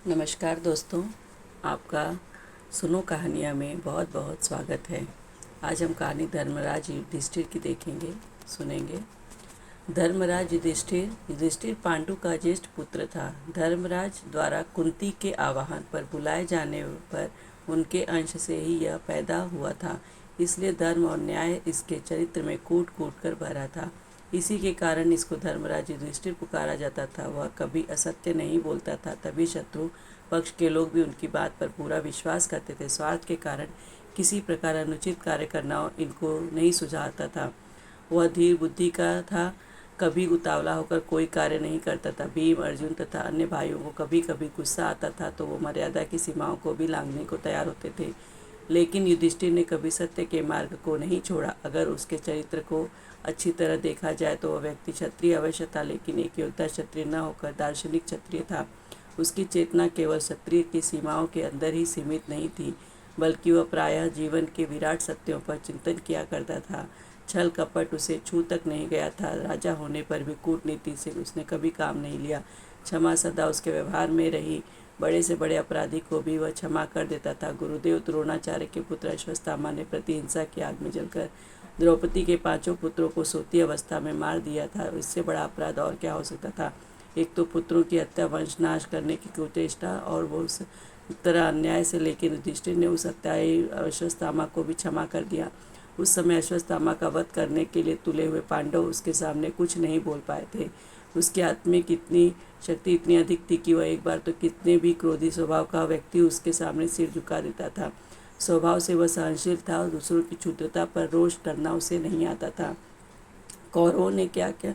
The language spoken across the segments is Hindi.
नमस्कार दोस्तों, आपका सुनो कहानियाँ में बहुत बहुत स्वागत है। आज हम कहानी धर्मराज युधिष्ठिर की देखेंगे, सुनेंगे। धर्मराज युधिष्ठिर युधिष्ठिर पांडु का ज्येष्ठ पुत्र था। धर्मराज द्वारा कुंती के आवाहन पर बुलाए जाने पर उनके अंश से ही यह पैदा हुआ था, इसलिए धर्म और न्याय इसके चरित्र में कूट कूट कर भरा था। इसी के कारण इसको धर्मराज युधिष्ठिर पुकारा जाता था। वह कभी असत्य नहीं बोलता था, तभी शत्रु पक्ष के लोग भी उनकी बात पर पूरा विश्वास करते थे। स्वार्थ के कारण किसी प्रकार अनुचित कार्य करना इनको नहीं सुझाता था। वह धीर बुद्धि का था, कभी उतावला होकर कोई कार्य नहीं करता था। भीम, अर्जुन तथा अन्य भाइयों को कभी कभी गुस्सा आता था तो वो मर्यादा की सीमाओं को भी लांघने को तैयार होते थे, लेकिन युधिष्ठिर ने कभी सत्य के मार्ग को नहीं छोड़ा। अगर उसके चरित्र को अच्छी तरह देखा जाए तो वह व्यक्ति क्षत्रिय अवश्य था, लेकिन एक योद्धा क्षत्रिय न होकर दार्शनिक क्षत्रिय था। उसकी चेतना केवल क्षत्रिय की सीमाओं के अंदर ही सीमित नहीं थी, बल्कि वह प्रायः जीवन के विराट सत्यों पर चिंतन किया करता था। छल कपट उसे छू तक नहीं गया था। राजा होने पर भी कूटनीति से उसने कभी काम नहीं लिया। क्षमा सदा उसके व्यवहार में रही। बड़े से बड़े अपराधी को भी वह क्षमा कर देता था। गुरुदेव द्रोणाचार्य के पुत्र अश्वत्थामा ने प्रतिहिंसा की आग में जलकर द्रौपदी के 5 पुत्रों को सोती अवस्था में मार दिया था। इससे बड़ा अपराध और क्या हो सकता था। एक तो पुत्रों की हत्या, वंशनाश करने की कुचेष्टा, और वो उस तरह अन्याय से, लेकिन युधिष्ठिर ने उस हत्याई अश्वत्थामा को भी क्षमा कर दिया। उस समय अश्वत्थामा का वध करने के लिए तुले हुए पांडव उसके सामने कुछ नहीं बोल पाए थे। उसके आत्मिक इतनी शक्ति इतनी अधिक थी कि वह एक बार तो कितने भी क्रोधी स्वभाव का व्यक्ति उसके सामने सिर झुका देता था। स्वभाव से वह सहनशील था और दूसरों की क्षुद्रता पर रोष करना उसे नहीं आता था। कौरवों ने क्या क्या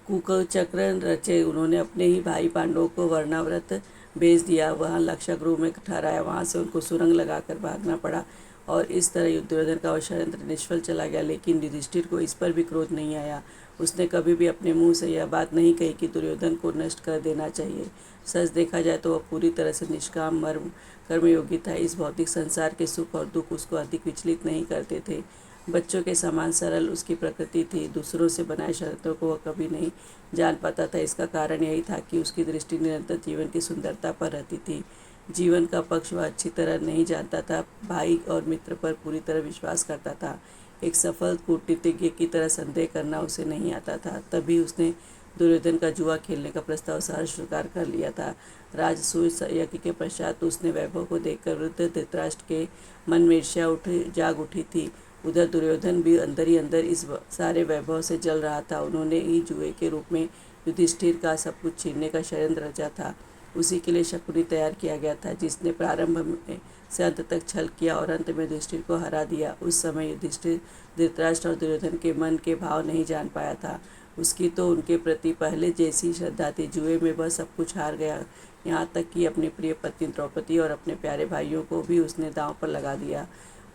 कुचक्र रचे। उन्होंने अपने ही भाई पांडवों को वर्णाव्रत भेज दिया, वहाँ लक्षागृह में ठहराया। वहाँ से उनको सुरंग लगाकर भागना पड़ा और इस तरह दुर्योधन का षड्यंत्र निष्फल चला गया। लेकिन युधिष्ठिर को इस पर भी क्रोध नहीं आया। उसने कभी भी अपने मुंह से यह बात नहीं कही कि दुर्योधन को नष्ट कर देना चाहिए। सच देखा जाए तो वह पूरी तरह से निष्काम कर्मयोगी था। इस भौतिक संसार के सुख और दुख उसको अधिक विचलित नहीं करते थे। बच्चों के समान सरल उसकी प्रकृति थी। दूसरों से बनाए शर्तों को वह कभी नहीं जान पाता था। इसका कारण यही था कि उसकी दृष्टि निरंतर जीवन की सुंदरता पर रहती थी। जीवन का पक्ष वह अच्छी तरह नहीं जानता था। भाई और मित्र पर पूरी तरह विश्वास करता था। एक सफल कूटनीतिज्ञ की तरह संदेह करना उसे नहीं आता था। तभी उसने दुर्योधन का जुआ खेलने का प्रस्ताव सहर्ष स्वीकार कर लिया था। राजसूय यज्ञ के पश्चात उसने वैभव को देखकर वृद्ध धृतराष्ट्र के मन में ईर्ष्या जाग उठी थी। उधर दुर्योधन भी अंदर ही अंदर इस सारे वैभव से जल रहा था। उन्होंने ही जुए के रूप में युधिष्ठिर का सब कुछ छीनने का षड्यंत्र रचा था। उसी के लिए शकुनी तैयार किया गया था, जिसने प्रारंभ में से अंत तक छल किया और अंत में युधिष्ठिर को हरा दिया। उस समय युधिष्ठिर धृतराष्ट्र और दुर्योधन के मन के भाव नहीं जान पाया था। उसकी तो उनके प्रति पहले जैसी श्रद्धा थी। जुए में वह सब कुछ हार गया, यहाँ तक कि अपनी प्रिय पत्नी द्रौपदी और अपने प्यारे भाइयों को भी उसने दांव पर लगा दिया।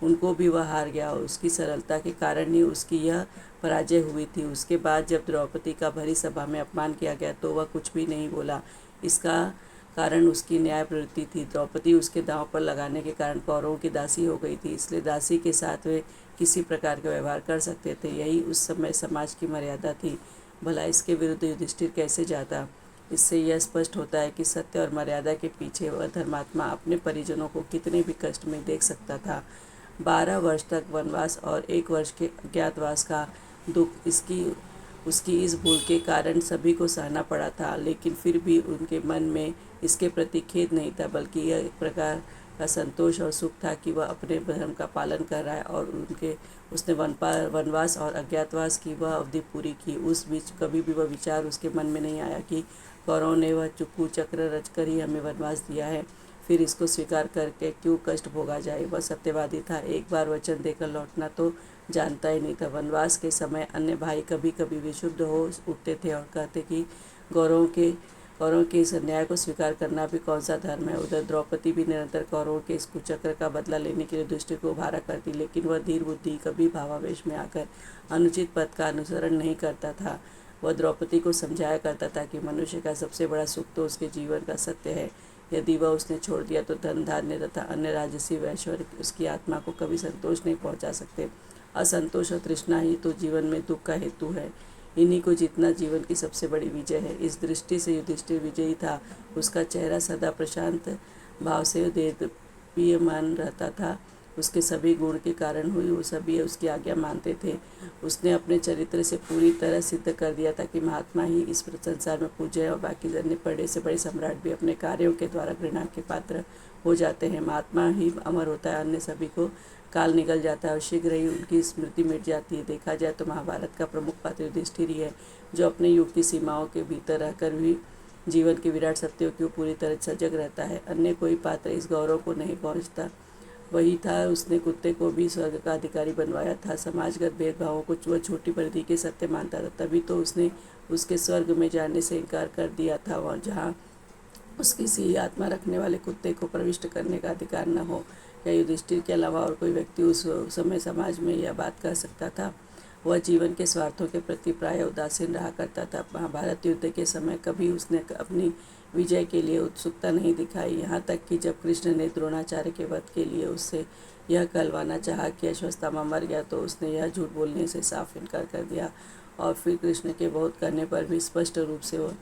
उनको भी वह हार गया। उसकी सरलता के कारण ही उसकी यह पराजय हुई थी। उसके बाद जब द्रौपदी का भरी सभा में अपमान किया गया तो वह कुछ भी नहीं बोला। इसका कारण उसकी न्याय प्रवृत्ति थी। द्रौपदी उसके दांव पर लगाने के कारण कौरवों की दासी हो गई थी, इसलिए दासी के साथ वे किसी प्रकार का व्यवहार कर सकते थे। यही उस समय समाज की मर्यादा थी। भला इसके विरुद्ध युधिष्ठिर कैसे जाता। इससे यह स्पष्ट होता है कि सत्य और मर्यादा के पीछे वह धर्मात्मा अपने परिजनों को कितने भी कष्ट में देख सकता था। 12 वर्ष तक वनवास और 1 वर्ष के अज्ञातवास का दुख उसकी इस भूल के कारण सभी को सहना पड़ा था। लेकिन फिर भी उनके मन में इसके प्रति खेद नहीं था, बल्कि यह एक प्रकार का संतोष और सुख था कि वह अपने धर्म का पालन कर रहा है। और उसने वनवास और अज्ञातवास की वह अवधि पूरी की। उस बीच कभी भी वह विचार उसके मन में नहीं आया कि कौरवों ने वह कुचक्र रचकर ही हमें वनवास दिया है, फिर इसको स्वीकार करके क्यों कष्ट भोगा जाए। वह सत्यवादी था। एक बार वचन देकर लौटना तो जानता ही नहीं था। वनवास के समय अन्य भाई कभी कभी विशुद्ध हो उठते थे और कहते कि कौरवों के इस अन्याय को स्वीकार करना भी कौन सा धर्म है। उधर द्रौपदी भी निरंतर कौरवों के इस कुचक्र का बदला लेने के लिए युधिष्ठिर को उभारा करती, लेकिन वह धीर बुद्धि, कभी भावावेश में आकर अनुचित पथ का अनुसरण नहीं करता था। वह द्रौपदी को समझाया करता था कि मनुष्य का सबसे बड़ा सुख तो उसके जीवन का सत्य है। यदि वह उसने छोड़ दिया तो धन धान्य तथा अन्य राजसी ऐश्वर्य उसकी आत्मा को कभी संतोष नहीं पहुंचा सकते। असंतोष और तृष्णा ही तो जीवन में दुख का हेतु है। इन्हीं को जीतना जीवन की सबसे बड़ी विजय है। इस दृष्टि से युधिष्ठिर विजयी था। उसका चेहरा सदा प्रशांत भाव से देदीप्यमान रहता था। उसके सभी गुण के कारण हुई वो सभी उसकी आज्ञा मानते थे। उसने अपने चरित्र से पूरी तरह सिद्ध कर दिया था कि महात्मा ही इस संसार में पूज्य है और बाकी अन्य बड़े से बड़े सम्राट भी अपने कार्यों के द्वारा घृणा के पात्र हो जाते हैं। महात्मा ही अमर होता है, अन्य सभी को काल निकल जाता है और शीघ्र ही उनकी स्मृति मिट जाती है। देखा जाए तो महाभारत का प्रमुख पात्र युधिष्ठिर ही है, जो अपने युग की सीमाओं के भीतर रहकर भी जीवन के विराट सत्यों की पूरी तरह सजग रहता है। अन्य कोई पात्र इस गौरव को नहीं पहुंचता। वही था, उसने कुत्ते को भी स्वर्ग का अधिकारी बनवाया था। समाजगत भेदभावों को वह छोटी परिधि के सत्य मानता था, तभी तो उसने उसके स्वर्ग में जाने से इनकार कर दिया था, वहाँ जहाँ उसकी सी आत्मा रखने वाले कुत्ते को प्रविष्ट करने का अधिकार न हो। क्या युधिष्ठिर के अलावा और कोई व्यक्ति उस समय समाज में यह बात कह सकता था? वह जीवन के स्वार्थों के प्रति प्राय उदासीन रहा करता था। महाभारत युद्ध के समय कभी उसने अपनी विजय के लिए उत्सुकता नहीं दिखाई। यहाँ तक कि जब कृष्ण ने द्रोणाचार्य के वध के लिए उससे यह कहलवाना चाहा कि अश्वत्थामा मर गया, तो उसने यह झूठ बोलने से साफ इनकार कर दिया और फिर कृष्ण के बहुत कहने पर भी स्पष्ट रूप से वह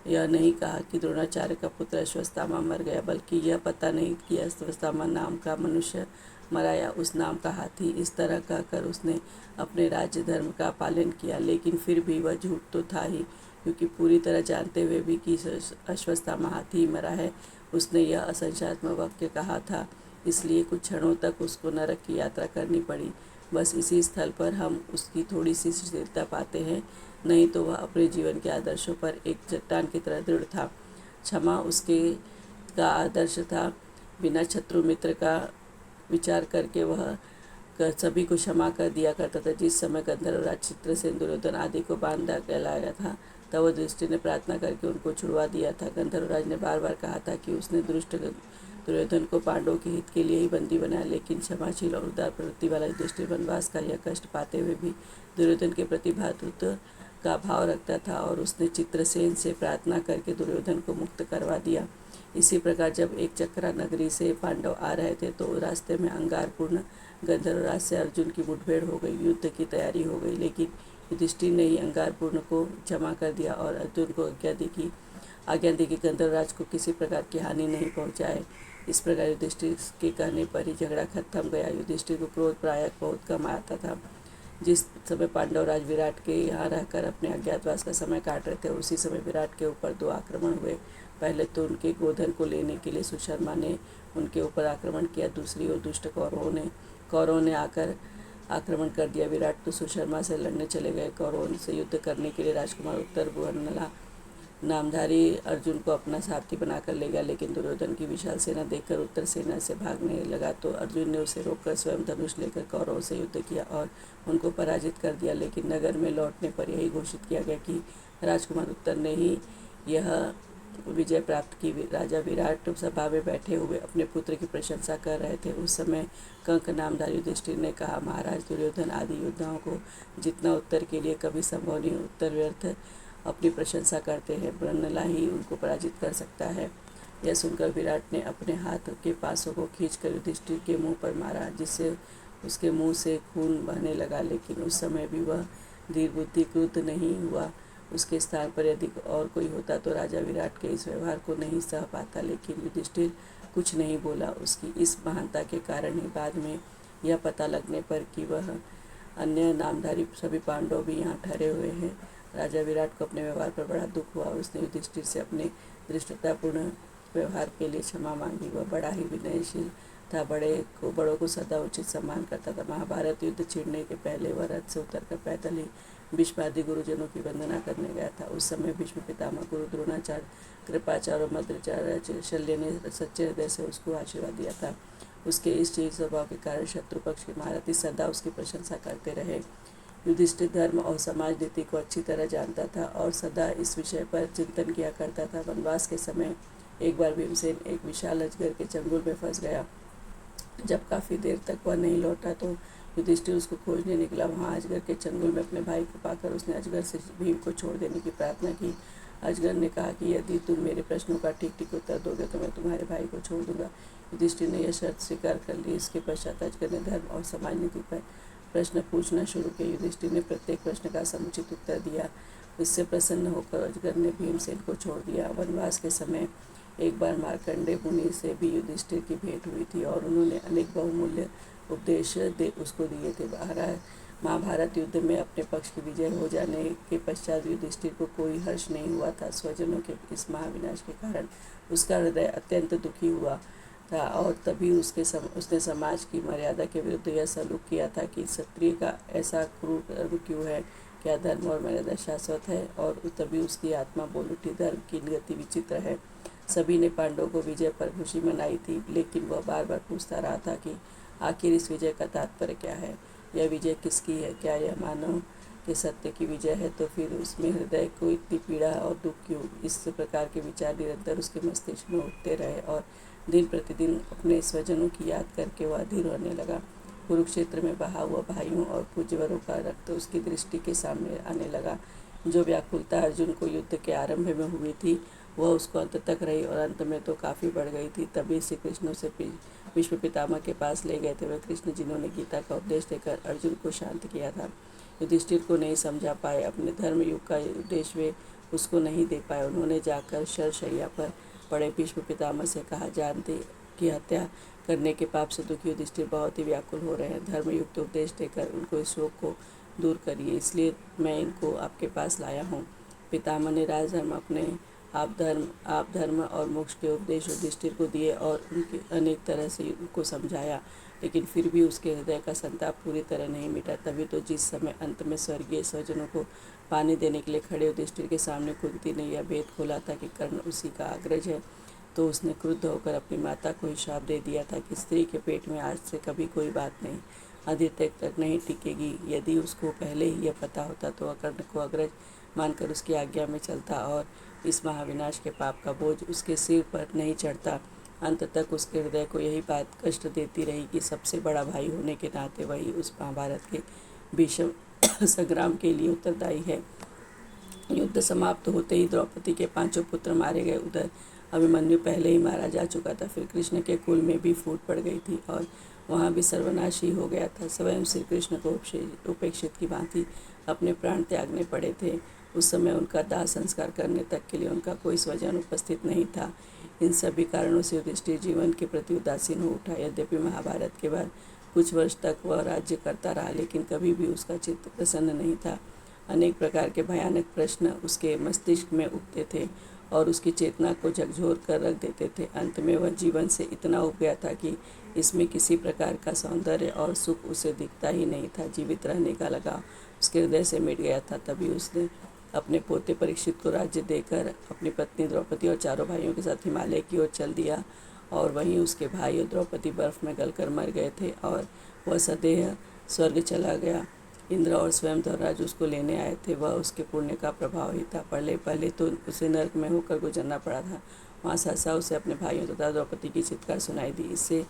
यह नहीं कहा कि द्रोणाचार्य का पुत्र अश्वत्थामा मर गया, बल्कि यह पता नहीं कि अश्वत्थामा नाम का मनुष्य मरा या उस नाम का हाथी। इस तरह कहकर उसने अपने राज्य धर्म का पालन किया, लेकिन फिर भी वह झूठ तो था ही, क्योंकि पूरी तरह जानते हुए भी कि अश्वत्थामा हाथी ही मरा है, उसने यह असंशयात्मक वाक्य कहा था। इसलिए कुछ क्षणों तक उसको नरक की यात्रा करनी पड़ी। बस इसी स्थल पर हम उसकी थोड़ी सी स्थिरता पाते हैं, नहीं तो वह अपने जीवन के आदर्शों पर एक चट्टान की तरह दृढ़ था। क्षमा उसके का आदर्श था। बिना शत्रु मित्र का विचार करके वह सभी को क्षमा कर दिया करता था। जिस समय गंधर्वराज चित्रसेन, दुर्योधन आदि को बांधा कहलाया था, तब वह दृष्टि ने प्रार्थना करके उनको छुड़वा दिया था। गंधर्वराज ने बार बार कहा था कि उसने दुष्ट दुर्योधन को पांडवों के हित के लिए ही बंदी बनाया, लेकिन क्षमाशील और उदार प्रवृत्ति वाला युधिष्ठिर वनवास का यह कष्ट पाते हुए भी दुर्योधन के प्रति भ्रातृत्व का भाव रखता था और उसने चित्रसेन से प्रार्थना करके दुर्योधन को मुक्त करवा दिया। इसी प्रकार जब एक चक्रा नगरी से पांडव आ रहे थे, तो रास्ते में अंगारपूर्ण गंधर्वराज से अर्जुन की मुठभेड़ हो गई। युद्ध की तैयारी हो गई, लेकिन युधिष्ठिर ने ही अंगारपूर्ण को क्षमा कर दिया और अर्जुन को आज्ञा दी कि गंधर्वराज को किसी प्रकार की हानि नहीं पहुंचाए। इस प्रकार युधिष्ठिर के कहने पर ही झगड़ा खत्म गया। युधिष्ठिर को क्रोध प्रायः बहुत कम आता था। जिस समय पांडवराज विराट के यहाँ रहकर अपने अज्ञातवास का समय काट रहे थे, उसी समय विराट के ऊपर 2 आक्रमण हुए। पहले तो उनके गोधन को लेने के लिए सुशर्मा ने उनके ऊपर आक्रमण किया, दूसरी ओर दुष्ट कौरवों ने आकर आक्रमण कर दिया। विराट तो सुशर्मा से लड़ने चले गए। कौरवों से युद्ध करने के लिए राजकुमार उत्तर भुवनला नामधारी अर्जुन को अपना सारथी बनाकर ले गया, लेकिन दुर्योधन की विशाल सेना देखकर उत्तर सेना से भागने लगा, तो अर्जुन ने उसे रोककर स्वयं धनुष लेकर कौरवों से युद्ध किया और उनको पराजित कर दिया। लेकिन नगर में लौटने पर यही घोषित किया गया कि राजकुमार उत्तर ने ही यह विजय प्राप्त की। राजा विराट सभा में बैठे हुए अपने पुत्र की प्रशंसा कर रहे थे। उस समय कंक नामधारी युधिष्ठिर ने कहा, महाराज, दुर्योधन आदि योद्धाओं को जितना उत्तर के लिए कभी संभव नहीं, उत्तर व्यर्थ अपनी प्रशंसा करते हैं, ब्रह्मला ही उनको पराजित कर सकता है। यह सुनकर विराट ने अपने हाथ के पासों को खींचकर युधिष्ठिर के मुंह पर मारा, जिससे उसके मुंह से खून बहने लगा। लेकिन उस समय भी वह धीर बुद्धि क्रुद्ध नहीं हुआ। उसके स्थान पर यदि और कोई होता तो राजा विराट के इस व्यवहार को नहीं सह पाता, लेकिन युधिष्ठिर कुछ नहीं बोला। उसकी इस महानता के कारण ही बाद में यह पता लगने पर कि वह अन्य नामधारी सभी पांडव भी यहाँ ठहरे हुए हैं। राजा विराट को अपने व्यवहार पर बड़ा दुख हुआ। उसने युधिष्ठिर से अपने धृष्टतापूर्ण व्यवहार के लिए क्षमा मांगी। वह बड़ा ही विनयशील था, बड़ों को सदा उचित सम्मान करता था। महाभारत युद्ध छिड़ने के पहले वह रथ से उतरकर पैदल ही भीष्म आदि गुरुजनों की वंदना करने गया था। उस समय भीष्म पितामह, गुरु द्रोणाचार्य, कृपाचार्य और मध्वाचार्य शल्य ने सच्चे हृदय से उसको आशीर्वाद दिया था। उसके इस शील स्वभाव के कारण शत्रु पक्ष के महारथी सदा उसकी प्रशंसा करते रहे। युधिष्ठिर धर्म और समाज नीति को अच्छी तरह जानता था और सदा इस विषय पर चिंतन किया करता था। वनवास के समय एक बार भीमसेन एक विशाल अजगर के चंगुल में फंस गया। जब काफ़ी देर तक वह नहीं लौटा तो युधिष्ठिर उसको खोजने निकला। वहाँ अजगर के चंगुल में अपने भाई को पाकर उसने अजगर से भीम को छोड़ देने की प्रार्थना की। अजगर ने कहा कि यदि तुम मेरे प्रश्नों का ठीक ठीक उत्तर दोगे तो मैं तुम्हारे भाई को छोड़ दूंगा। युधिष्ठिर ने यह शर्त स्वीकार कर ली। इसके पश्चात अजगर ने धर्म और समाज नीति पर प्रश्न पूछना शुरू किया। युधिष्ठिर ने प्रत्येक प्रश्न का समुचित उत्तर दिया। इससे प्रसन्न होकर अजगर ने भीमसेन को छोड़ दिया। वनवास के समय एक बार मार्कंडेय मुनि से भी युधिष्ठिर की भेंट हुई थी और उन्होंने अनेक बहुमूल्य उपदेश उसको दिए थे। महाभारत युद्ध में अपने पक्ष की विजय हो जाने के पश्चात युधिष्ठिर को कोई हर्ष नहीं हुआ था। स्वजनों के इस महाविनाश के कारण उसका हृदय अत्यंत दुखी हुआ था और तभी उसने समाज की मर्यादा के विरुद्ध यह सलूक किया था कि क्षत्रिय का ऐसा क्रूर कर्म क्यों है, क्या धर्म और मर्यादा शाश्वत है। और तभी उसकी आत्मा बोल उठी, धर्म की गति विचित्र है। सभी ने पांडवों को विजय पर खुशी मनाई थी, लेकिन वह बार बार पूछता रहा था कि आखिर इस विजय का तात्पर्य क्या है, यह विजय किसकी है, क्या यह मानव के सत्य की विजय है, तो फिर उसमें हृदय को इतनी पीड़ा और दुख क्यों। इस प्रकार के विचार निरंतर उसके मस्तिष्क में उठते रहे और दिन प्रतिदिन अपने स्वजनों की याद करके वह अधीर होने लगा। कुरुक्षेत्र में बहा हुआ भाइयों और पूज्यवरों का रक्त उसकी दृष्टि के सामने आने लगा। जो व्याकुलता अर्जुन को युद्ध के आरंभ में हुई थी वह उसको अंत तक रही और अंत में तो काफ़ी बढ़ गई थी। तभी श्री कृष्ण उसे भीष्म पितामह के पास ले गए थे। वे कृष्ण जिन्होंने गीता का उपदेश देकर अर्जुन को शांत किया था। युधिष्ठिर को नहीं समझा पाए, अपने धर्म युग का उपदेश वे उसको नहीं दे पाए। उन्होंने जाकर शरशैया पर पड़े भीष्म पितामह से कहा, जानते की हत्या करने के पाप से दुखी युधिष्ठिर बहुत ही व्याकुल हो रहे हैं। धर्मयुक्त उपदेश देकर उनको इस शोक को दूर करिए, इसलिए मैं इनको आपके पास लाया हूँ। पितामह ने राजधर्म अपने आप धर्म और मोक्ष के उपदेश युधिष्ठिर को दिए और उनके अनेक तरह से उनको समझाया, लेकिन फिर भी उसके हृदय का संताप पूरी तरह नहीं मिटा। तभी तो जिस समय अंत में स्वर्गीय स्वजनों को पानी देने के लिए खड़े युधिष्ठिर के सामने कुंती ने यह भेद खोला था कि कर्ण उसी का अग्रज है, तो उसने क्रुद्ध होकर अपनी माता को ही शाप दे दिया था कि स्त्री के पेट में आज से कभी कोई बात नहीं अधिक तक नहीं टिकेगी। यदि उसको पहले ही यह पता होता तो वह कर्ण को अग्रज मानकर उसकी आज्ञा में चलता और इस महाविनाश के पाप का बोझ उसके सिर पर नहीं चढ़ता। अंत तक उसके हृदय को यही बात कष्ट देती रही कि सबसे बड़ा भाई होने के नाते वही उस महाभारत के भीषण संग्राम के लिए उत्तरदायी है। युद्ध समाप्त होते ही द्रौपदी के 5 पुत्र मारे गए। उधर अभिमन्यु पहले ही मारा जा चुका था। फिर कृष्ण के कुल में भी फूट पड़ गई थी और वहाँ भी सर्वनाश ही हो गया था। स्वयं श्री कृष्ण को उपेक्षित की भांति अपने प्राण त्यागने पड़े थे। उस समय उनका दाह संस्कार करने तक के लिए उनका कोई स्वजन उपस्थित नहीं था। इन सभी कारणों से युधिष्ठिर जीवन के प्रति उदासीन हो उठा। यद्यपि महाभारत के बाद कुछ वर्ष तक वह राज्य करता रहा, लेकिन कभी भी उसका चित्त प्रसन्न नहीं था। अनेक प्रकार के भयानक प्रश्न उसके मस्तिष्क में उठते थे और उसकी चेतना को झकझोर कर रख देते थे। अंत में वह जीवन से इतना उब गया था कि इसमें किसी प्रकार का सौंदर्य और सुख उसे दिखता ही नहीं था। जीवित रहने का लगाव उसके हृदय से मिट गया था। तभी उसने अपने पोते परीक्षित को राज्य देकर अपनी पत्नी द्रौपदी और चारों भाइयों के साथ हिमालय की ओर चल दिया और वहीं उसके भाई और द्रौपदी बर्फ में गलकर मर गए थे और वह सदेह स्वर्ग चला गया। इंद्र और स्वयं धर्मराज उसको लेने आए थे। वह उसके पुण्य का प्रभाव ही था। पहले तो उसे नरक में होकर गुजरना पड़ा था। वहाँ सहसा उसे अपने भाइयों तथा द्रौपदी की चित्कार सुनाई दी। इससे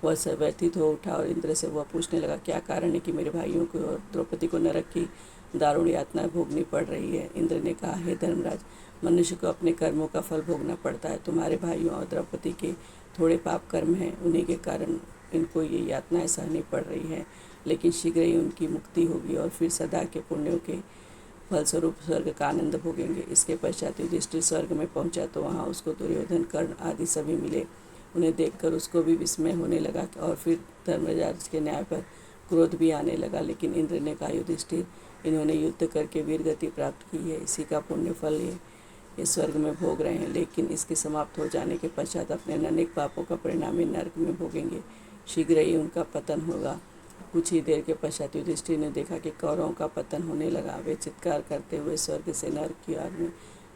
वह व्यथित हो उठा और इंद्र से वह पूछने लगा, क्या कारण है कि मेरे भाइयों को और द्रौपदी को नरक की दारुण यातना भोगनी पड़ रही है। इंद्र ने कहा, हे धर्मराज, मनुष्य को अपने कर्मों का फल भोगना पड़ता है। तुम्हारे भाइयों और द्रौपदी के थोड़े पाप कर्म हैं, उन्हीं के कारण इनको ये यातनाएं सहनी पड़ रही है, लेकिन शीघ्र ही उनकी मुक्ति होगी और फिर सदा के पुण्यों के फलस्वरूप स्वर्ग का आनंद भोगेंगे। इसके पश्चात युधिष्ठिर स्वर्ग में पहुंचा तो वहाँ उसको दुर्योधन, कर्ण आदि सभी मिले। उन्हें देखकर उसको भी विस्मय होने लगा और फिर धर्मराज के न्याय पर क्रोध भी आने लगा। लेकिन इंद्र ने कहा, युधिष्ठिर, इन्होंने युद्ध करके वीर गति प्राप्त की है, इसी का पुण्य फल ये स्वर्ग में भोग रहे हैं, लेकिन इसके समाप्त हो जाने के पश्चात अपने अनेक पापों का परिणाम नरक में भोगेंगे। शीघ्र ही उनका पतन होगा। कुछ ही देर के पश्चात युधिष्ठिर ने देखा कि कौरवों का पतन होने लगा। वे चित्कार करते हुए स्वर्ग से नरक की आग में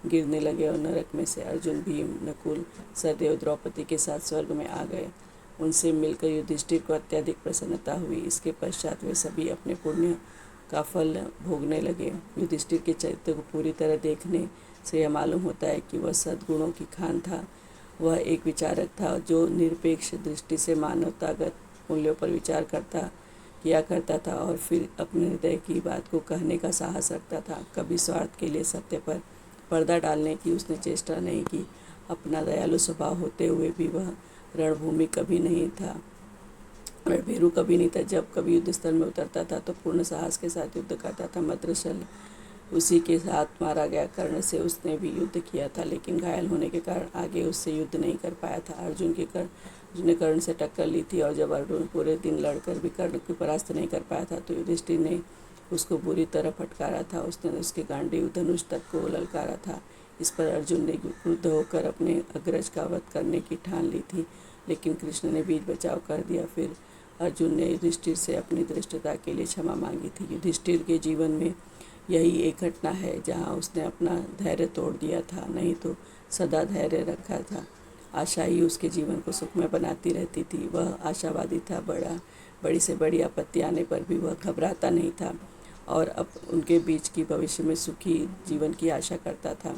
गिरने लगे और नरक में से अर्जुन, भीम, नकुल, सहदेव, द्रौपदी के साथ स्वर्ग में आ गए। उनसे मिलकर युधिष्ठिर को अत्यधिक प्रसन्नता हुई। इसके पश्चात वे सभी अपने पुण्य का फल भोगने लगे। युधिष्ठिर के चरित्र को पूरी तरह देखने से यह मालूम होता है कि वह सद्गुणों की खान था। वह एक विचारक था जो निरपेक्ष दृष्टि से मानवतागत मूल्यों पर विचार किया करता था और फिर अपने हृदय की बात को कहने का साहस रखता था। कभी स्वार्थ के लिए सत्य पर पर्दा डालने की उसने चेष्टा नहीं की। अपना दयालु स्वभाव होते हुए भी वह रणभूमि कभी नहीं था। रणभीरू कभी नहीं था। जब कभी युद्ध स्थल में उतरता था तो पूर्ण साहस के साथ युद्ध करता था। मद्रशल उसी के साथ मारा गया। कर्ण से उसने भी युद्ध किया था, लेकिन घायल होने के कारण आगे उससे युद्ध नहीं कर पाया था। अर्जुन ने कर्ण से टक्कर ली थी, और जब अर्जुन पूरे दिन लड़कर भी कर्ण को परास्त नहीं कर पाया था तो युधिष्ठिर ने उसको बुरी तरह फटकारा था। उसने उसके गांडीव धनुष तक को ललकारा था। इस पर अर्जुन ने क्रुद्ध होकर अपने अग्रज का वध करने की ठान ली थी, लेकिन कृष्ण ने बीच बचाव कर दिया। फिर अर्जुन ने युधिष्ठिर से अपनी धृष्टता के लिए क्षमा मांगी थी। युधिष्ठिर के जीवन में यही एक घटना है जहाँ उसने अपना धैर्य तोड़ दिया था, नहीं तो सदा धैर्य रखा था। आशा ही उसके जीवन को सुखमय बनाती रहती थी। वह आशावादी था। बड़ी से बड़ी आपत्ति आने पर भी वह घबराता नहीं था और अब उनके बीच की भविष्य में सुखी जीवन की आशा करता था।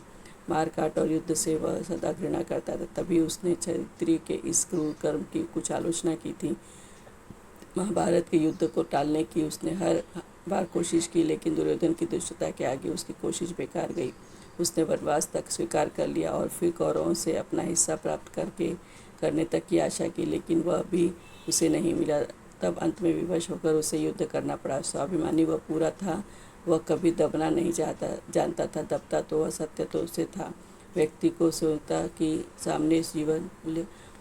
मारकाट और युद्ध से वह सदा घृणा करता था। तभी उसने क्षत्रिय के इस क्रूर कर्म की कुछ आलोचना की थी। महाभारत के युद्ध को टालने की उसने हर बार कोशिश की, लेकिन दुर्योधन की दुष्टता के आगे उसकी कोशिश बेकार गई। उसने वनवास तक स्वीकार कर लिया और फिर कौरवों से अपना हिस्सा प्राप्त करने तक की आशा की, लेकिन वह भी उसे नहीं मिला। तब अंत में विवश होकर उसे युद्ध करना पड़ा। स्वाभिमानी वह पूरा था। वह कभी दबना नहीं जानता था। दबता तो वह सत्य तो उसे था। व्यक्ति को सोचता कि सामने जीवन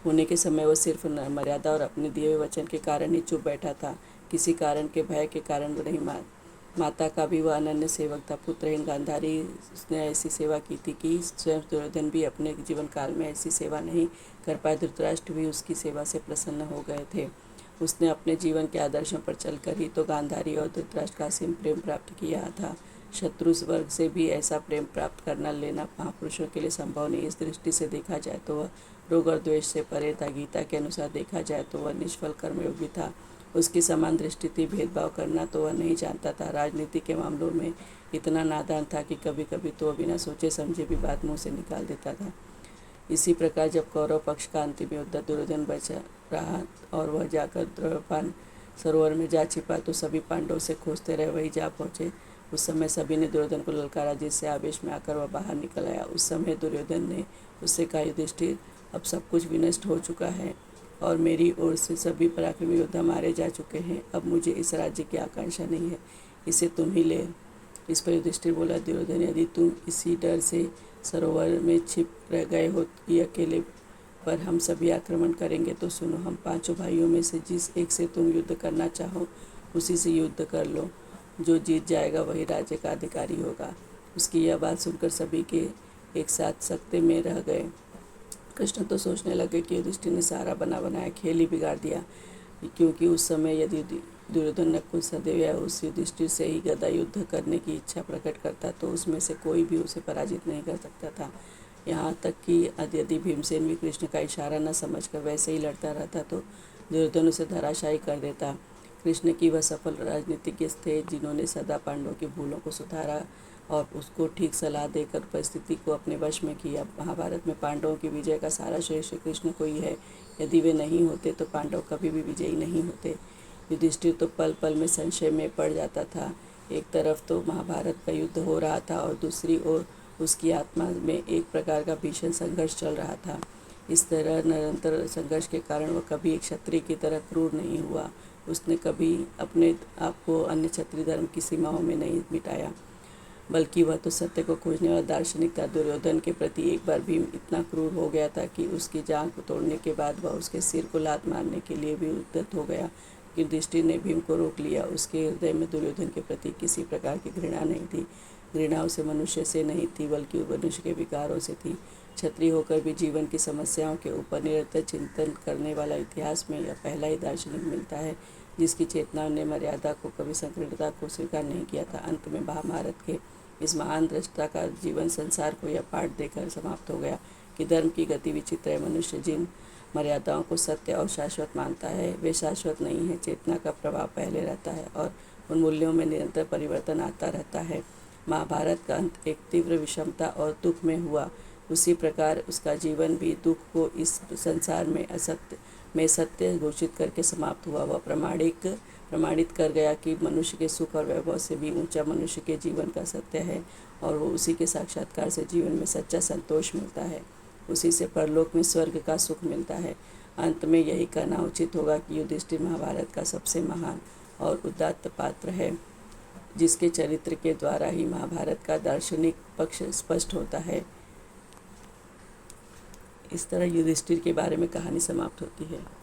होने के समय वह सिर्फ मर्यादा और अपने दिए हुए वचन के कारण ही चुप बैठा था। किसी कारण के भय के कारण वो नहीं माता का भी वह अनन्य सेवक था। पुत्रहीन गांधारी उसने ऐसी सेवा की थी कि स्वयं दुर्योधन भी अपने जीवन काल में ऐसी सेवा नहीं कर पाए। धृतराष्ट्र भी उसकी सेवा से प्रसन्न हो गए थे। उसने अपने जीवन के आदर्शों पर चलकर ही तो गांधारी और धृतराष्ट्र का असीम प्रेम प्राप्त किया था। शत्रु वर्ग से भी ऐसा प्रेम प्राप्त करना लेना महापुरुषों के लिए संभव नहीं। इस दृष्टि से देखा जाए तो वह रोग और द्वेष से परे था। गीता के अनुसार देखा जाए तो वह निष्फल कर्मयोगी था। उसकी समान दृष्टि थी। भेदभाव करना तो वह नहीं जानता था। राजनीति के मामलों में इतना नादान था कि कभी कभी तो बिना सोचे समझे भी बात मुंह से निकाल देता था। इसी प्रकार जब कौरव पक्ष का अंतिम युद्ध दुर्योधन बचा रहा और वह जाकर द्रव्यपान सरोवर में जा छिपा तो सभी पांडवों से खोजते रहे, वही जा पहुँचे। उस समय सभी ने दुर्योधन को ललकारा, जिससे आवेश में आकर वह बाहर निकल आया। उस समय दुर्योधन ने उससे कहा, युधिष्ठिर, अब सब कुछ विनष्ट हो चुका है और मेरी ओर से सभी पराक्रमी योद्धा मारे जा चुके हैं। अब मुझे इस राज्य की आकांक्षा नहीं है, इसे तुम ही ले। इस पर युधिष्ठिर बोला, दुर्योधन, यदि तुम इसी डर से सरोवर में छिप रह गए हो कि अकेले पर हम सभी आक्रमण करेंगे, तो सुनो, हम पांचों भाइयों में से जिस एक से तुम युद्ध करना चाहो उसी से युद्ध कर लो। जो जीत जाएगा वही राज्य का अधिकारी होगा। उसकी यह बात सुनकर सभी के एक साथ सकते में रह गए। कृष्ण तो सोचने लगे कि युधिष्ठिर ने सारा बना बनाया खेल ही बिगाड़ दिया, क्योंकि उस समय यदि दुर्योधन नकुल सदैव या उस युधिष्ठिर से ही गदा युद्ध करने की इच्छा प्रकट करता तो उसमें से कोई भी उसे पराजित नहीं कर सकता था। यहाँ तक कि यदि भीमसेन भी कृष्ण का इशारा न समझकर वैसे ही लड़ता रहता तो दुर्योधन उसे धराशायी कर देता। कृष्ण की वह सफल राजनीतिज्ञ थे जिन्होंने सदा पांडवों की भूलों को सुधारा और उसको ठीक सलाह देकर परिस्थिति को अपने वश में किया। महाभारत में पांडवों की विजय का सारा श्रेय श्री कृष्ण को ही है। यदि वे नहीं होते तो पांडव कभी भी विजयी नहीं होते। युधिष्ठिर तो पल पल में संशय में पड़ जाता था। एक तरफ तो महाभारत का युद्ध हो रहा था और दूसरी ओर उसकी आत्मा में एक प्रकार का भीषण संघर्ष चल रहा था। इस तरह निरंतर संघर्ष के कारण वह कभी एक क्षत्रिय की तरह क्रूर नहीं हुआ। उसने कभी अपने आप को अन्य क्षत्रिय धर्म की सीमाओं में नहीं मिटाया, बल्कि वह तो सत्य को खोजने वाला दार्शनिक था। दुर्योधन के प्रति एक बार भीम इतना क्रूर हो गया था कि उसकी जांघ को तोड़ने के बाद वह उसके सिर को लात मारने के लिए भी उद्यत हो गया। युधिष्ठिर ने भीम को रोक लिया। उसके हृदय में दुर्योधन के प्रति किसी प्रकार की घृणा नहीं थी। घृणा उसे मनुष्य से नहीं थी, बल्कि मनुष्य के विकारों से थी। क्षत्रिय होकर भी जीवन की समस्याओं के ऊपर निरंतर चिंतन करने वाला इतिहास में यह पहला ही दार्शनिक मिलता है जिसकी चेतना ने मर्यादा को, कभी संकीर्णता को स्वीकार नहीं किया था। अंत में महाभारत के इस महान दृष्टा का जीवन संसार को यह पाठ देकर समाप्त हो गया कि धर्म की गति विचित्र है। मनुष्य जिन मर्यादाओं को सत्य और शाश्वत मानता है वे शाश्वत नहीं है। चेतना का प्रभाव पहले रहता है और उन मूल्यों में निरंतर परिवर्तन आता रहता है। महाभारत का अंत एक तीव्र विषमता और दुख में हुआ, उसी प्रकार उसका जीवन भी दुख को इस संसार में सत्य घोषित करके समाप्त हुआ। वह प्रमाणित कर गया कि मनुष्य के सुख और वैभव से भी ऊंचा मनुष्य के जीवन का सत्य है और वो उसी के साक्षात्कार से जीवन में सच्चा संतोष मिलता है। उसी से परलोक में स्वर्ग का सुख मिलता है। अंत में यही कहना उचित होगा कि युधिष्ठिर महाभारत का सबसे महान और उदात्त पात्र है, जिसके चरित्र के द्वारा ही महाभारत का दार्शनिक पक्ष स्पष्ट होता है। इस तरह युधिष्ठिर के बारे में कहानी समाप्त होती है।